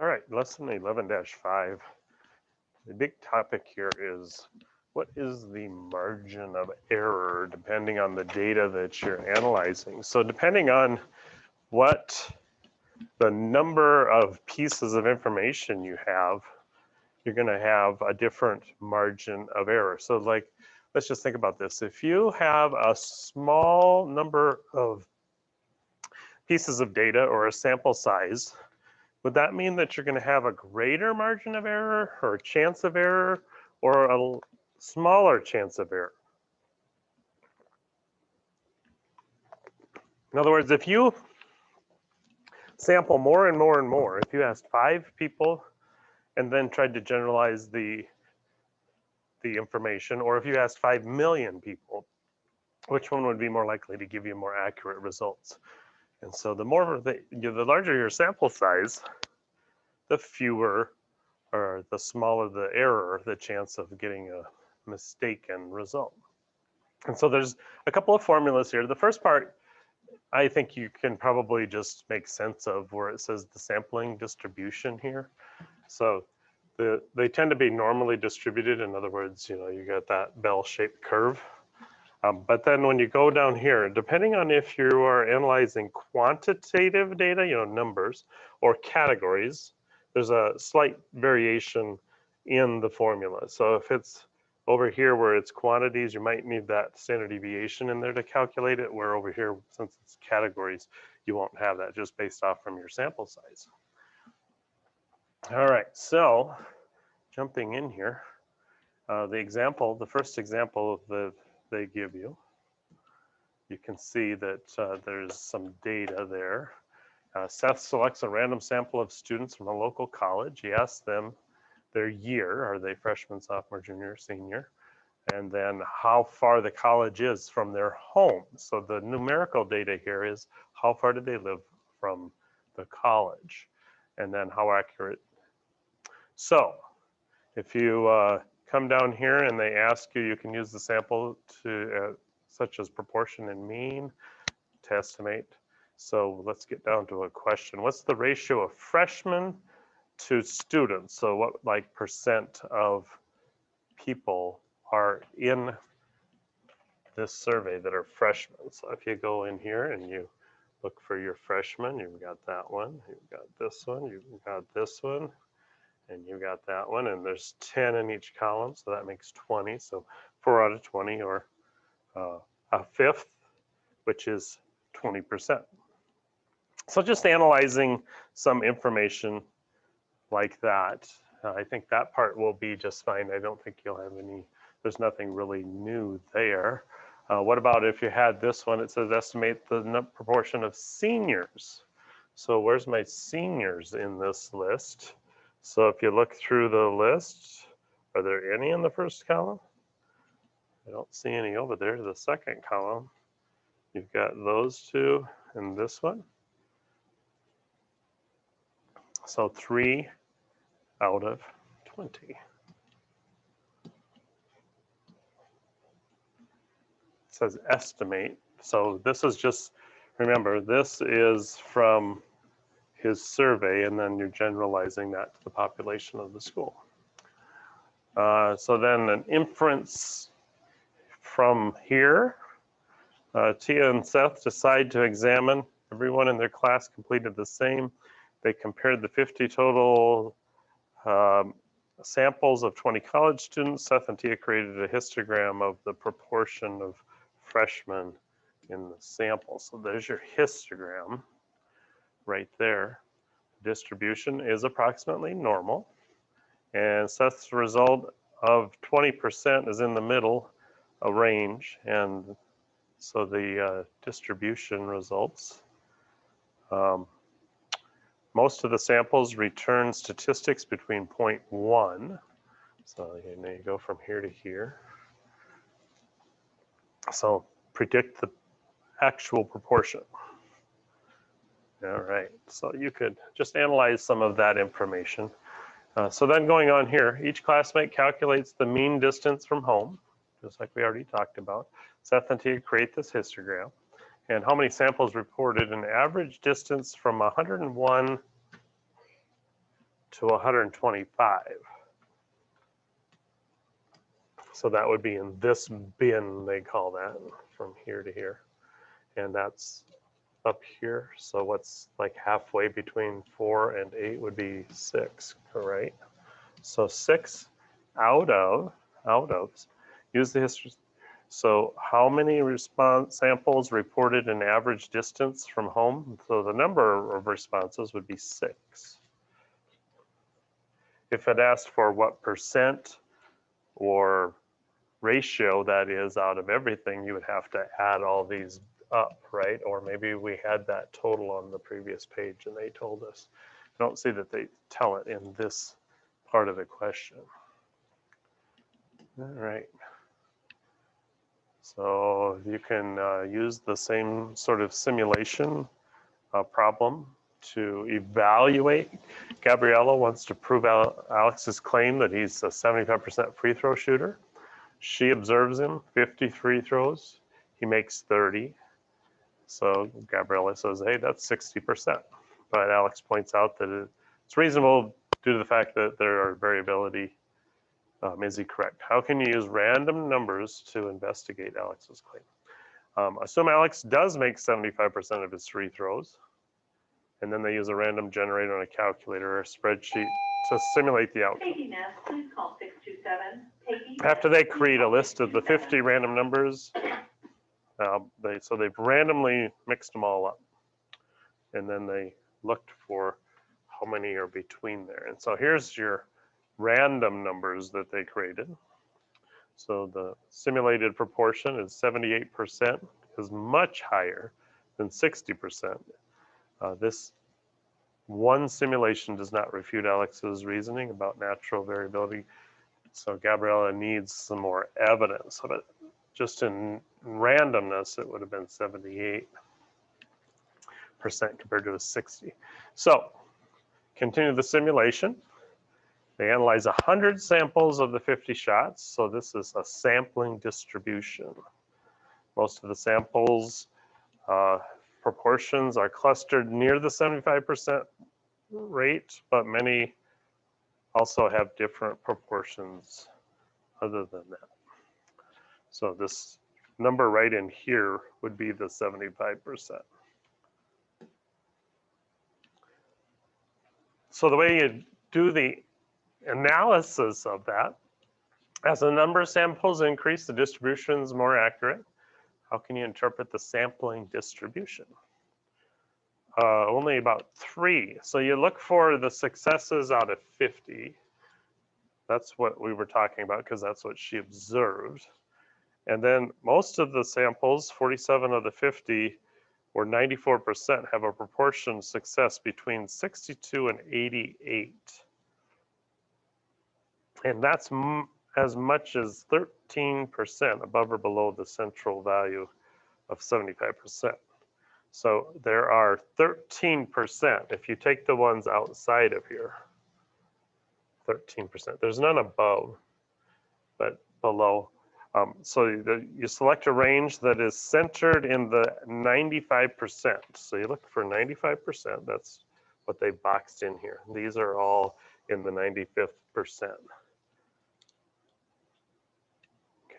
All right, lesson 11-5. The big topic here is what is the margin of error depending on the data that you're analyzing. So depending on what the number of pieces of information you have, you're going to have a different margin of error. So like, let's just think about this. If you have a small number of pieces of data or a sample size, would that mean that you're going to have a greater margin of error or a chance of error or a smaller chance of error? In other words, if you sample more and more and more, if you asked 5 people and then tried to generalize the information, or if you asked 5 million people, which one would be more likely to give you more accurate results? And so the larger your sample size, the fewer or the smaller the error, the chance of getting a mistaken result. And so there's a couple of formulas here. The first part, I think you can probably just make sense of where it says the sampling distribution here. So they tend to be normally distributed. In other words, you got that bell-shaped curve. But then when you go down here, depending on if you are analyzing quantitative data, numbers, or categories, there's a slight variation in the formula. So if it's over here where it's quantities, you might need that standard deviation in there to calculate it, where over here, since it's categories, you won't have that just based off from your sample size. All right, so jumping in here, the first example that they give you, you can see that there's some data there. Seth selects a random sample of students from a local college. He asks them their year, are they freshman, sophomore, junior, senior, and then how far the college is from their home. So the numerical data here is how far did they live from the college, and then how accurate. So if you come down here and they ask you, you can use the sample to such as proportion and mean to estimate. So let's get down to a question. What's the ratio of freshmen to students? So what percent of people are in this survey that are freshmen? So if you go in here and you look for your freshmen, you've got that one, you've got this one, you've got this one, and you got that one, and there's 10 in each column, so that makes 20. So 4 out of 20, or a fifth, which is 20%. So just analyzing some information like that, I think that part will be just fine. I don't think you'll have there's nothing really new there. What about if you had this one? It says estimate the proportion of seniors. So where's my seniors in this list? So if you look through the list, are there any in the first column? I don't see any over there. The second column, you've got those two and this one. So 3 out of 20. It says estimate. So this is just, remember, this is from his survey, and then you're generalizing that to the population of the school. So then an inference from here, Tia and Seth decide to examine. Everyone in their class completed the same. They compared the 50 total samples of 20 college students. Seth and Tia created a histogram of the proportion of freshmen in the sample. So there's your histogram right there. Distribution is approximately normal. And Seth's result of 20% is in the middle, a range. And so the distribution results, most of the samples return statistics between 0.1. So you go from here to here. So predict the actual proportion. All right, so you could just analyze some of that information. So then going on here, each classmate calculates the mean distance from home, just like we already talked about. Seth and Tia create this histogram. And how many samples reported an average distance from 101 to 125. So that would be in this bin, they call that, from here to here. And that's up here. So what's like halfway between 4 and 8 would be 6, right? So 6 out of, use the history. So how many response samples reported an average distance from home? So the number of responses would be 6. If it asked for what percent or ratio that is out of everything, you would have to add all these up, right? Or maybe we had that total on the previous page and they told us. I don't see that they tell it in this part of the question. All right. So you can use the same sort of simulation problem to evaluate. Gabriella wants to prove Alex's claim that he's a 75% free throw shooter. She observes him, 53 throws. He makes 30. So Gabriella says, hey, that's 60%. But Alex points out that it's reasonable due to the fact that there are variability. Is he correct? How can you use random numbers to investigate Alex's claim? Assume Alex does make 75% of his free throws. And then they use a random generator on a calculator or a spreadsheet to simulate the outcome. Please call 627. After they create a list of the 50 random numbers, so they've randomly mixed them all up. And then they looked for how many are between there. And so here's your random numbers that they created. So the simulated proportion is 78%, is much higher than 60%. This one simulation does not refute Alex's reasoning about natural variability. So Gabriella needs some more evidence of it. Just in randomness, it would have been 78% compared to a 60. So continue the simulation. They analyze 100 samples of the 50 shots. So this is a sampling distribution. Most of the samples proportions are clustered near the 75% rate, but many also have different proportions other than that. So this number right in here would be the 75%. So the way you do the analysis of that, as the number of samples increase, the distribution is more accurate. How can you interpret the sampling distribution? Only about 3. So you look for the successes out of 50. That's what we were talking about because that's what she observed. And then most of the samples, 47 of the 50, or 94%, have a proportion success between 62 and 88. And that's as much as 13% above or below the central value of 75%. So there are 13%, if you take the ones outside of here, 13%. There's none above, but below. So you select a range that is centered in the 95%. So you look for 95%, that's what they boxed in here. These are all in the 95th percent.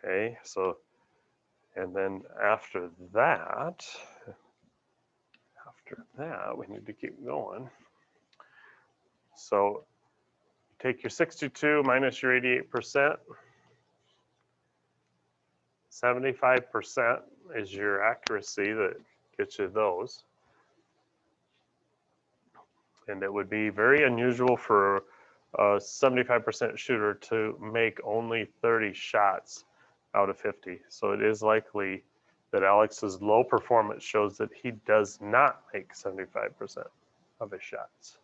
Okay, so, and then after that, we need to keep going. So take your 62 minus your 88%. 75% is your accuracy that gets you those. And it would be very unusual for a 75% shooter to make only 30 shots out of 50. So it is likely that Alex's low performance shows that he does not make 75% of his shots.